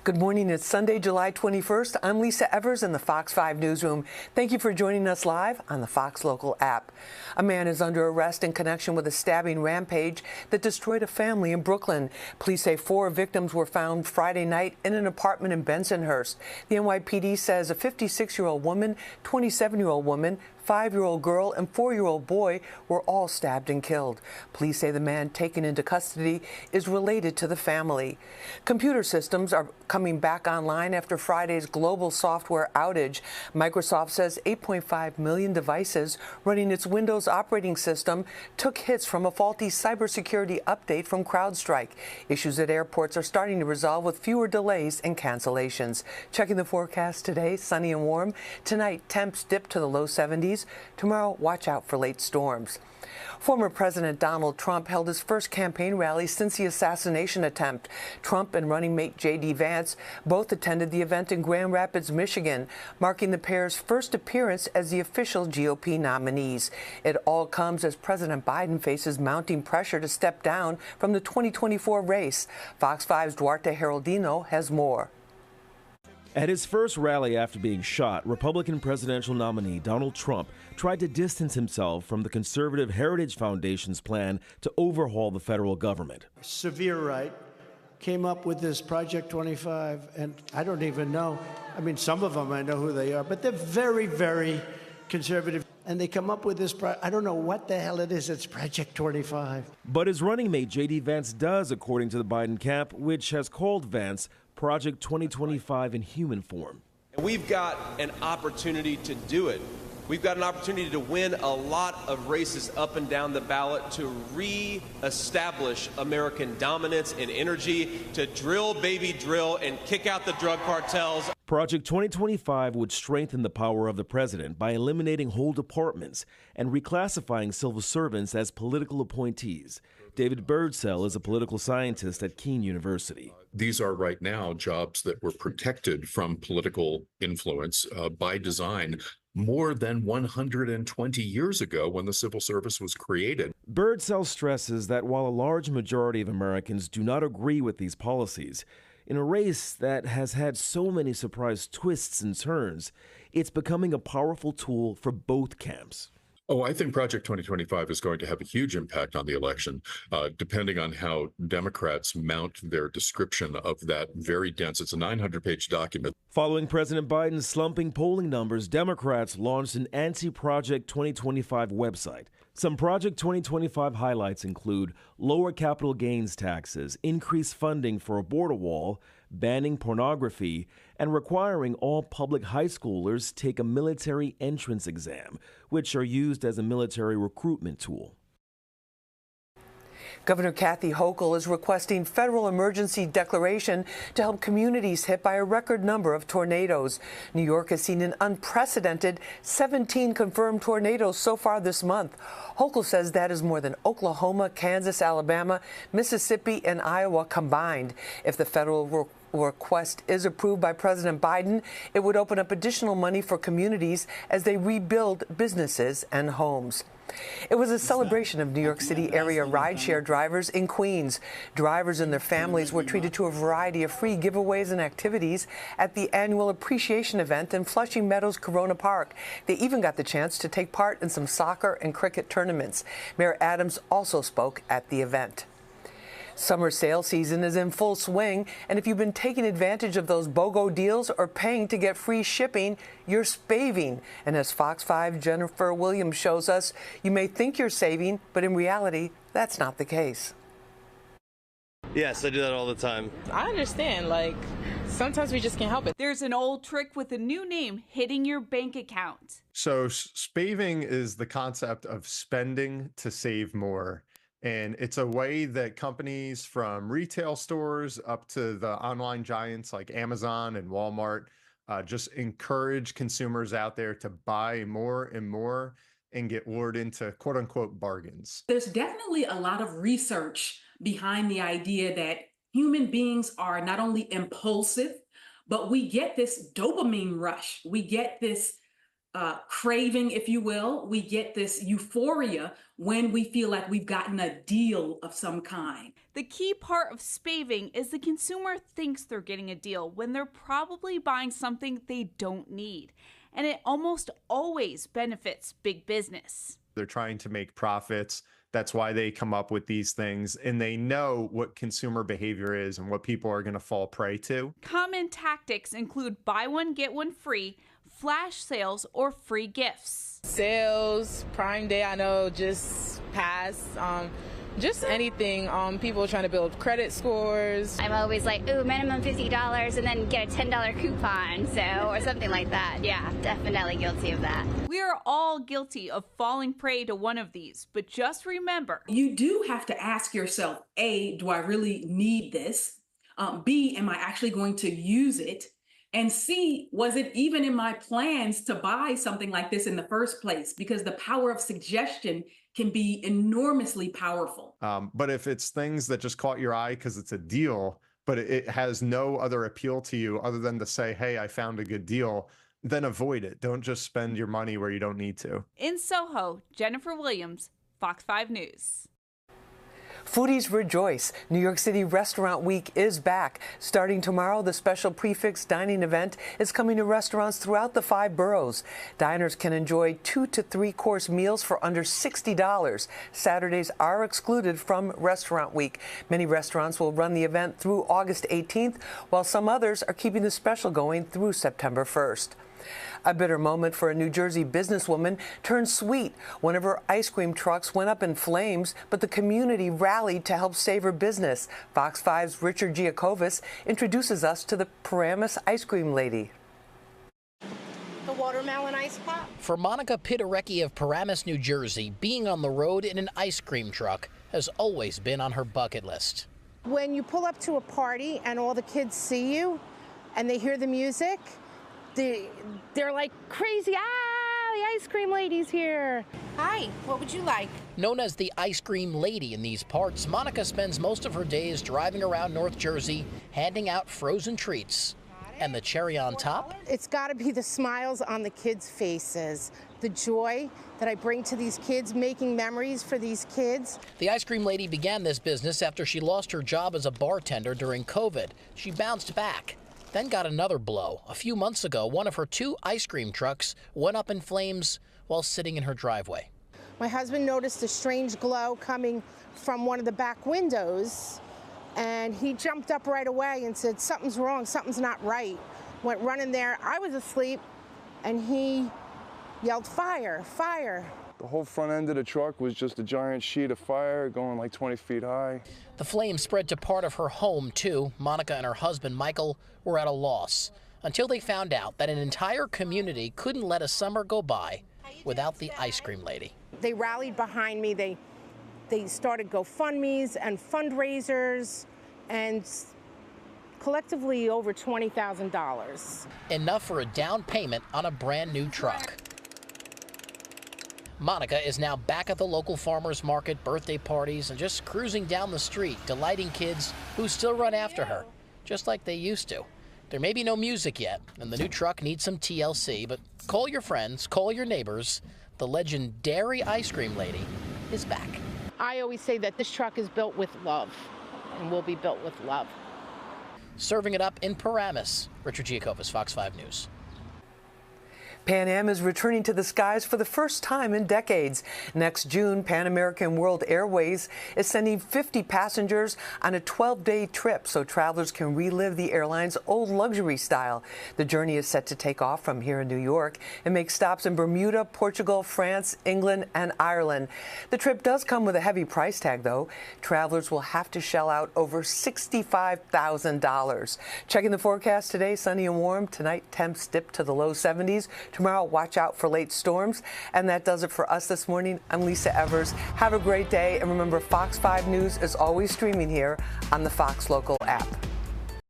Good morning. It's Sunday, July 21st. I'm Lisa Evers in the Fox 5 newsroom. Thank you for joining us live on the Fox Local app. A man is under arrest in connection with a stabbing rampage that destroyed a family in Brooklyn. Police say 4 victims were found Friday night in an apartment in Bensonhurst. The NYPD says a 56-year-old woman, 27-year-old woman, 5-year-old girl and 4-year-old boy were all stabbed and killed. Police say the man taken into custody is related to the family. Computer systems are coming back online after Friday's global software outage. Microsoft says 8.5 million devices running its Windows operating system took hits from a faulty cybersecurity update from CrowdStrike. Issues at airports are starting to resolve with fewer delays and cancellations. Checking the forecast today, sunny and warm. Tonight, temps dip to the low 70s. Tomorrow, watch out for late storms. Former President Donald Trump held his first campaign rally since the assassination attempt. Trump and running mate J.D. Vance both attended the event in Grand Rapids, Michigan, marking the pair's first appearance as the official GOP nominees. It all comes as President Biden faces mounting pressure to step down from the 2024 race. Fox 5's Duarte Heraldino has more. At his first rally after being shot, Republican presidential nominee Donald Trump tried to distance himself from the conservative Heritage Foundation's plan to overhaul the federal government. Severe right came up with this Project 25, and I don't even know. I mean, some of them I know who they are, but they're very, very conservative. And they come up with this, I don't know what the hell it is, it's Project 25. But his running mate J.D. Vance does, according to the Biden camp, which has called Vance Project 2025 in human form. And we've got an opportunity to do it. We've got an opportunity to win a lot of races up and down the ballot, to re-establish American dominance in energy, to drill, baby, drill, and kick out the drug cartels. Project 2025 would strengthen the power of the president by eliminating whole departments and reclassifying civil servants as political appointees. David Birdsell is a political scientist at Keene University. These are right now jobs that were protected from political influence by design more than 120 years ago when the civil service was created. Birdsell stresses that while a large majority of Americans do not agree with these policies, in a race that has had so many surprise twists and turns, it's becoming a powerful tool for both camps. Oh, I think Project 2025 is going to have a huge impact on the election, depending on how Democrats mount their description of that very dense, it's a 900-page document. Following President Biden's slumping polling numbers, Democrats launched an anti-Project 2025 website. Some Project 2025 highlights include lower capital gains taxes, increased funding for a border wall, banning pornography, and requiring all public high schoolers take a military entrance exam, which are used as a military recruitment tool. Governor Kathy Hochul is requesting federal emergency declaration to help communities hit by a record number of tornadoes. New York has seen an unprecedented 17 confirmed tornadoes so far this month. Hochul says that is more than Oklahoma, Kansas, Alabama, Mississippi, and Iowa combined. If the federal request is approved by President Biden, it would open up additional money for communities as they rebuild businesses and homes. It was a celebration of New York City area rideshare drivers in Queens. Drivers and their families were treated to a variety of free giveaways and activities at the annual appreciation event in Flushing Meadows Corona Park. They even got the chance to take part in some soccer and cricket tournaments. Mayor Adams also spoke at the event. Summer sale season is in full swing, and if you've been taking advantage of those BOGO deals or paying to get free shipping, you're spaving. And as Fox 5 Jennifer Williams shows us, you may think you're saving, but in reality, that's not the case. Yes, I do that all the time. I understand, sometimes we just can't help it. There's an old trick with a new name hitting your bank account. So spaving is the concept of spending to save more. And it's a way that companies from retail stores up to the online giants like Amazon and Walmart just encourage consumers out there to buy more and more and get lured into quote unquote bargains. There's definitely a lot of research behind the idea that human beings are not only impulsive, but we get this dopamine rush. We get this craving, if you will. We get this euphoria when we feel like we've gotten a deal of some kind. The key part of spaving is the consumer thinks they're getting a deal when they're probably buying something they don't need. And it almost always benefits big business. They're trying to make profits. That's why they come up with these things, and they know what consumer behavior is and what people are going to fall prey to. Common tactics include buy one, get one free, flash sales, or free gifts. Sales, Prime Day, I know just passed. Just anything. People trying to build credit scores. I'm always like, ooh, minimum $50 and then get a $10 coupon, or something like that. Yeah, definitely guilty of that. We are all guilty of falling prey to one of these, but just remember, you do have to ask yourself, A, do I really need this? B, am I actually going to use it? And C, was it even in my plans to buy something like this in the first place? Because the power of suggestion can be enormously powerful. But if it's things that just caught your eye because it's a deal, but it has no other appeal to you other than to say, hey, I found a good deal, then avoid it. Don't just spend your money where you don't need to. In Soho, Jennifer Williams, Fox 5 News. Foodies rejoice. New York City Restaurant Week is back. Starting tomorrow, the special prefix dining event is coming to restaurants throughout the 5 boroughs. Diners can enjoy 2 to 3 course meals for under $60. Saturdays are excluded from Restaurant Week. Many restaurants will run the event through August 18th, while some others are keeping the special going through September 1st. A bitter moment for a New Jersey businesswoman turned sweet. One of her ice cream trucks went up in flames, but the community rallied to help save her business. Fox 5's Richard Giacobis introduces us to the Paramus ice cream lady. The watermelon ice pop. For Monica Piderecki of Paramus, New Jersey, being on the road in an ice cream truck has always been on her bucket list. When you pull up to a party and all the kids see you and they hear the music, they're like crazy. The ice cream lady's here. Hi, what would you like? Known as the ice cream lady in these parts, Monica spends most of her days driving around North Jersey, handing out frozen treats. And the cherry on top? It's got to be the smiles on the kids' faces, the joy that I bring to these kids, making memories for these kids. The ice cream lady began this business after she lost her job as a bartender during COVID. She bounced back, then got another blow. A few months ago, one of her 2 ice cream trucks went up in flames while sitting in her driveway. My husband noticed a strange glow coming from one of the back windows, and he jumped up right away and said, something's wrong, something's not right. Went running there. I was asleep, and he yelled, fire, fire. The whole front end of the truck was just a giant sheet of fire going like 20 feet high. The flames spread to part of her home, too. Monica and her husband, Michael, were at a loss until they found out that an entire community couldn't let a summer go by without the ice cream lady. They rallied behind me. They started GoFundMes and fundraisers, and collectively over $20,000. Enough for a down payment on a brand new truck. Monica is now back at the local farmers market, birthday parties, and just cruising down the street, delighting kids who still run after her, just like they used to. There may be no music yet, and the new truck needs some TLC, but call your friends, call your neighbors. The legendary ice cream lady is back. I always say that this truck is built with love and will be built with love. Serving it up in Paramus, Richard Giacobis, Fox 5 News. Pan Am is returning to the skies for the first time in decades. Next June, Pan American World Airways is sending 50 passengers on a 12-day trip so travelers can relive the airline's old luxury style. The journey is set to take off from here in New York and make stops in Bermuda, Portugal, France, England, and Ireland. The trip does come with a heavy price tag, though. Travelers will have to shell out over $65,000. Checking the forecast today, sunny and warm. Tonight, temps dip to the low 70s. Tomorrow, watch out for late storms. And that does it for us this morning. I'm Lisa Evers. Have a great day. And remember, Fox 5 News is always streaming here on the Fox Local app.